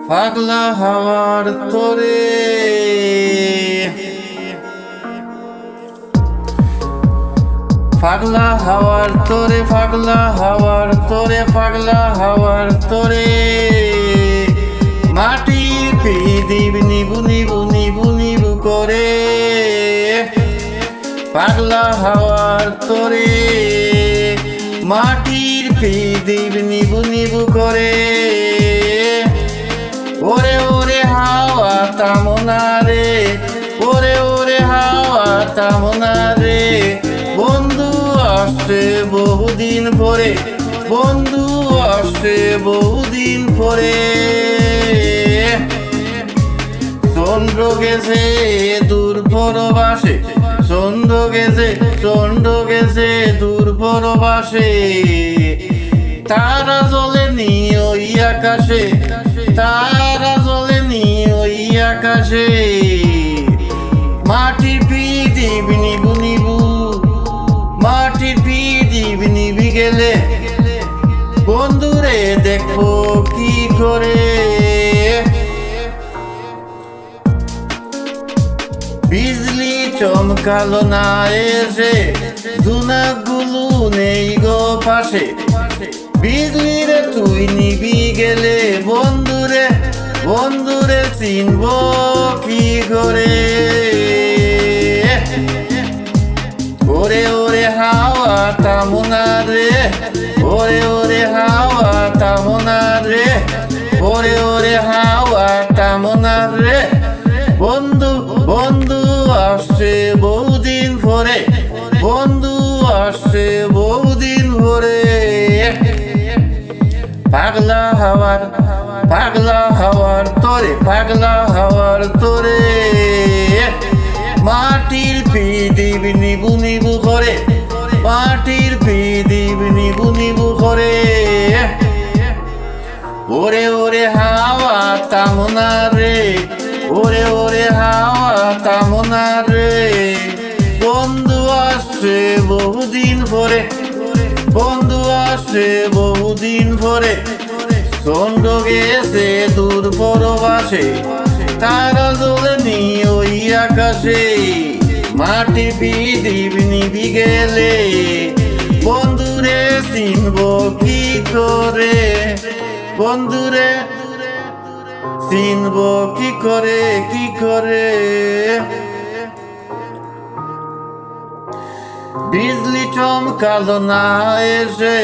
পাগলা হাওয়ার তোরে পাগলা হাওয়ার তোরে পাগলা হাওয়ার তোরে পাগলা হাওয়ার তোরে মাটির পৃথিবী নিবু নিবু নিবু নিবু করে পাগলা হাওয়ার তোরে মাটির পৃথিবী নিবু নিবু করে ওরে ওরে হাওয়া তামনা রে ওরে ওরে হাওয়া তামনা রে বন্ধু আসছে বহুদিন পরে বন্ধু আসছে বহুদিন পরে চন্দ্র গেছে দূর পরবাসে চন্দ্র গেছে দূর পরবাসে তারা জ্বলেনি ওই আকাশে তারা জ্বলেনি ওই আকাশে মাটির পৃথিবী নিবু নিবু মাটির পৃথিবী নিবি গেলে বন্ধুরে দেখবো কি করে বিজলি চমকালো না এসে জুনাগুলো নেই গো পাশে বিজলি রে তুই নিবি গেলে বন্ধুরে বন্ধুরে চিনব কি করে ওরে ওরে হাওয়া তামনা রে ওরে ওরে হাওয়া তামনা রে ওরে ওরে হাওয়া তামনা রে বন্ধু বন্ধু আসছে বহুদিন পরে বন্ধু আসছে বহুদিন পরে পাগলা হাওয়ার তোরে পাগলা হাওয়ার তোরে মাটির পৃথিবী নিবু নিবু করে মাটির পৃথিবী নিবু নিবু করে ওরে ওরে হাওয়া তামনা রে ওরে ওরে হাওয়া তামনা রে বন্ধু আসছে বহুদিন পরে বন্ধু আসছে বহুদিন পরে চন্দ্র গেছে দূর পরবাসে তারা জ্বলেনি ওই আকাশে মাটি পৃথিবী নিবি গেলে বন্ধুরে চিনব কি করে বন্ধুরে চিনব কি করে বিজলি চমকালো না এসে